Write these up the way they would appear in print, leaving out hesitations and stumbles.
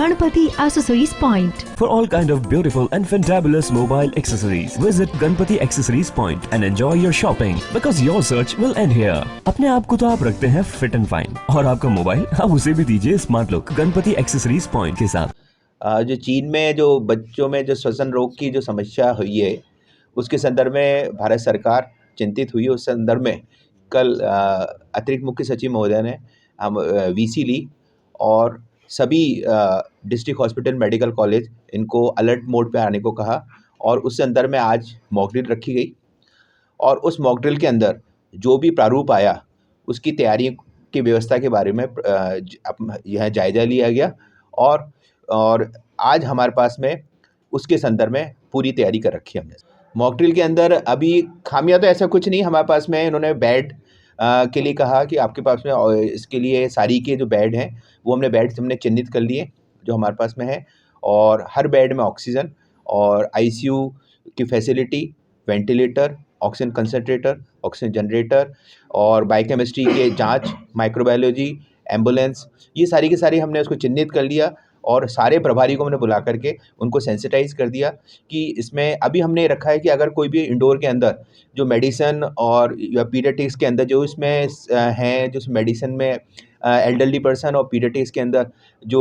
Ganpati Accessories Point. For all kind of beautiful and fantabulous mobile accessories, visit Ganpati Accessories Point and enjoy your shopping because your search will end here. अपने आप को तो आप रखते हैं fit and fine और आपका mobile आप उसे भी दीजिए smart look Ganpati accessories point के साथ। जो चीन में जो बच्चों में जो श्वसन रोग की जो समस्या हुई है उसके संदर्भ में भारत सरकार चिंतित हुई है। उस संदर्भ में कल अतिरिक्त मुख्य सचिव महोदय ने हम वीसी ली और सभी डिस्ट्रिक्ट हॉस्पिटल मेडिकल कॉलेज इनको अलर्ट मोड पे आने को कहा और उस संदर्भ में आज मॉक ड्रिल रखी गई और उस मॉक ड्रिल के अंदर जो भी प्रारूप आया उसकी तैयारी की व्यवस्था के बारे में यह जायज़ा लिया गया और आज हमारे पास में उसके संदर्भ में पूरी तैयारी कर रखी है हमने। मॉक ड्रिल के अंदर अभी खामियां तो ऐसा कुछ नहीं हमारे पास में। इन्होंने बेड के लिए कहा कि आपके पास में इसके लिए सारी के जो बेड हैं वो हमने चिन्हित कर लिए जो हमारे पास में है और हर बेड में ऑक्सीजन और आईसीयू की facility, ventilator, oxygen concentrator, oxygen generator और बायोकेमिस्ट्री के जांच, माइक्रोबायोलॉजी, एम्बुलेंस, ये सारी की सारी हमने उसको चिन्हित कर लिया और सारे प्रभारी को हमने बुला करके उनको सेंसिटाइज कर दिया कि इसमें अभी हमने रखा है कि अगर कोई भी इंडोर के अंदर जो मेडिसिन और या पीडियाट्रिक्स के अंदर जो इसमें हैं जो मेडिसिन में एल्डरली पर्सन और पीडियाट्रिक्स के अंदर जो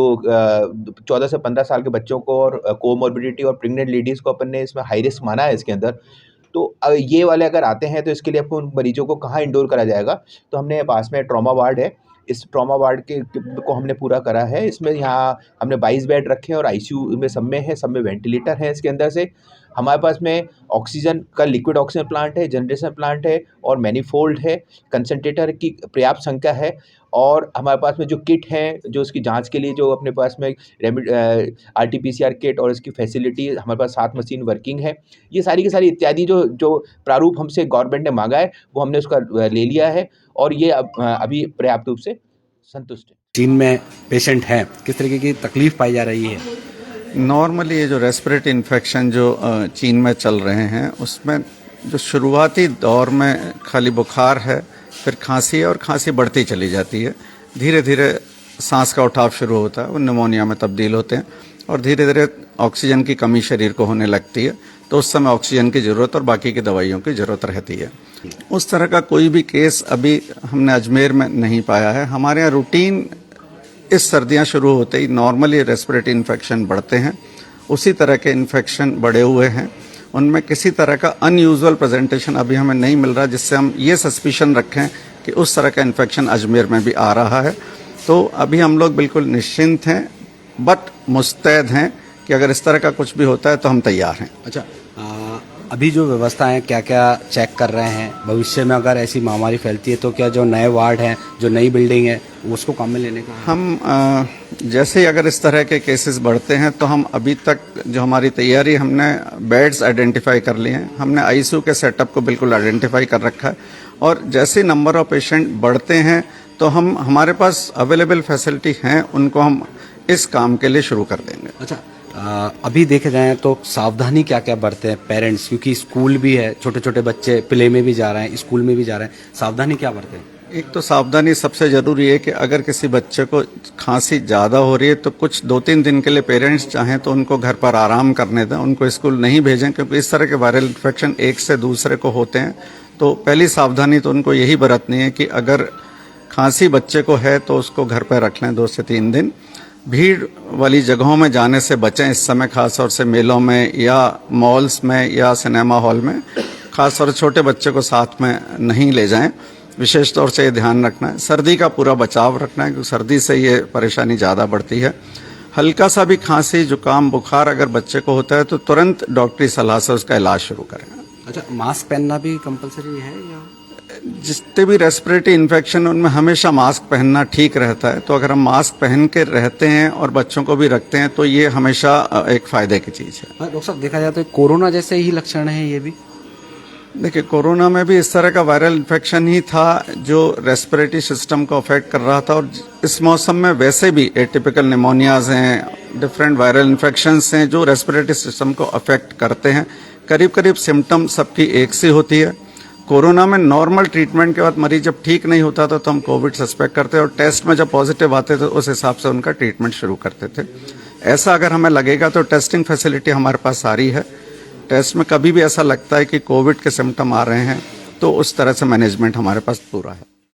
14 से 15 साल के बच्चों को और कोमॉर्बिडिटी और प्रेग्नेंट लेडीज़ को अपन ने इसमें हाई रिस्क माना है इसके अंदर। तो ये वाले अगर आते हैं तो इसके लिए आपको उन मरीजों को कहाँ इंडोर करा जाएगा, तो हमने पास में ट्रॉमा वार्ड है, इस ट्रॉमा वार्ड को हमने पूरा करा है। इसमें यहाँ हमने 22 बेड रखे हैं और आईसीयू में सब में है, सब में वेंटिलेटर है। इसके अंदर से हमारे पास में ऑक्सीजन का लिक्विड ऑक्सीजन प्लांट है, जनरेशन प्लांट है और मैनीफोल्ड है, कंसंट्रेटर की पर्याप्त संख्या है और हमारे पास में जो किट हैं जो उसकी जांच के लिए जो अपने पास में RT-PCR किट और इसकी फैसिलिटी हमारे पास 7 मशीन वर्किंग है। ये सारी की सारी इत्यादि जो प्रारूप हमसे गवर्नमेंट ने मांगा है वो हमने उसका ले लिया है और ये अभी पर्याप्त रूप से संतुष्ट है। चीन में पेशेंट हैं, किस तरीके की तकलीफ पाई जा रही है? नॉर्मली ये जो रेस्पिरेटरी इन्फेक्शन जो चीन में चल रहे हैं उसमें जो शुरुआती दौर में खाली बुखार है, फिर खांसी है और खांसी बढ़ती चली जाती है। धीरे धीरे सांस का उठाव शुरू होता है, वो निमोनिया में तब्दील होते हैं और धीरे धीरे ऑक्सीजन की कमी शरीर को होने लगती है, तो उस समय ऑक्सीजन की ज़रूरत और बाकी की दवाइयों की ज़रूरत रहती है। उस तरह का कोई भी केस अभी हमने अजमेर में नहीं पाया है। हमारे यहाँ रूटीन इस सर्दियाँ शुरू होते ही नॉर्मली रेस्पिरेटरी इन्फेक्शन बढ़ते हैं, उसी तरह के इन्फेक्शन बढ़े हुए हैं। उनमें किसी तरह का अनयूजुअल प्रेजेंटेशन अभी हमें नहीं मिल रहा जिससे हम ये सस्पिशन रखें कि उस तरह का इन्फेक्शन अजमेर में भी आ रहा है। तो अभी हम लोग बिल्कुल निश्चिंत हैं बट मुस्तैद हैं कि अगर इस तरह का कुछ भी होता है तो हम तैयार हैं। अच्छा, अभी जो व्यवस्था है क्या क्या चेक कर रहे हैं? भविष्य में अगर ऐसी महामारी फैलती है तो क्या जो नए वार्ड हैं, जो नई बिल्डिंग है, उसको काम में लेने का हम जैसे ही अगर इस तरह के केसेस बढ़ते हैं तो हम अभी तक जो हमारी तैयारी, हमने बेड्स आइडेंटिफाई कर लिए हैं, हमने आईसीयू के सेटअप को बिल्कुल आइडेंटिफाई कर रखा है और जैसे नंबर ऑफ पेशेंट बढ़ते हैं तो हमारे पास अवेलेबल फैसिलिटी हैं, उनको हम इस काम के लिए शुरू कर देंगे। अच्छा, अभी देखे जाए तो सावधानी क्या क्या बरते हैं पेरेंट्स, क्योंकि स्कूल भी है, छोटे छोटे बच्चे प्ले में भी जा रहे हैं, स्कूल में भी जा रहे हैं, सावधानी क्या बरते हैं? एक तो सावधानी सबसे ज़रूरी है कि अगर किसी बच्चे को खांसी ज़्यादा हो रही है तो कुछ 2-3 दिन के लिए पेरेंट्स चाहें तो उनको घर पर आराम करने दें, उनको स्कूल नहीं भेजें, क्योंकि इस तरह के वायरल इन्फेक्शन एक से दूसरे को होते हैं। तो पहली सावधानी तो उनको यही बरतनी है कि अगर खांसी बच्चे को है तो उसको घर पर रख लें 2 से 3 दिन। भीड़ वाली जगहों में जाने से बचें इस समय, खास तौर से मेलों में या मॉल्स में या सिनेमा हॉल में। खास तौर से छोटे बच्चे को साथ में नहीं ले जाएं, विशेष तौर से ये ध्यान रखना है। सर्दी का पूरा बचाव रखना है क्योंकि सर्दी से ये परेशानी ज़्यादा बढ़ती है। हल्का सा भी खांसी, जुकाम, बुखार अगर बच्चे को होता है तो तुरंत डॉक्टरी सलाह से उसका इलाज शुरू करें। अच्छा, मास्क पहनना भी कंपलसरी है या? जितने भी रेस्पिरेटरी इन्फेक्शन उनमें हमेशा मास्क पहनना ठीक रहता है, तो अगर हम मास्क पहन के रहते हैं और बच्चों को भी रखते हैं तो ये हमेशा एक फ़ायदे की चीज़ है। डॉक्टर साहब, देखा जाए तो कोरोना जैसे ही लक्षण है ये भी? देखिए, कोरोना में भी इस तरह का वायरल इन्फेक्शन ही था जो रेस्पिरेटरी सिस्टम को अफेक्ट कर रहा था और इस मौसम में वैसे भी एटिपिकल निमोनियाज हैं, डिफरेंट वायरल इन्फेक्शंस हैं जो रेस्पिरेटरी सिस्टम को अफेक्ट करते हैं। करीब करीब सिम्टम सबकी एक सी होती है। कोरोना में नॉर्मल ट्रीटमेंट के बाद मरीज जब ठीक नहीं होता था तो हम कोविड सस्पेक्ट करते और टेस्ट में जब पॉजिटिव आते थे उस हिसाब से उनका ट्रीटमेंट शुरू करते थे। ऐसा अगर हमें लगेगा तो टेस्टिंग फैसिलिटी हमारे पास सारी है। टेस्ट में कभी भी ऐसा लगता है कि कोविड के सिम्टम आ रहे हैं तो उस तरह से मैनेजमेंट हमारे पास पूरा है।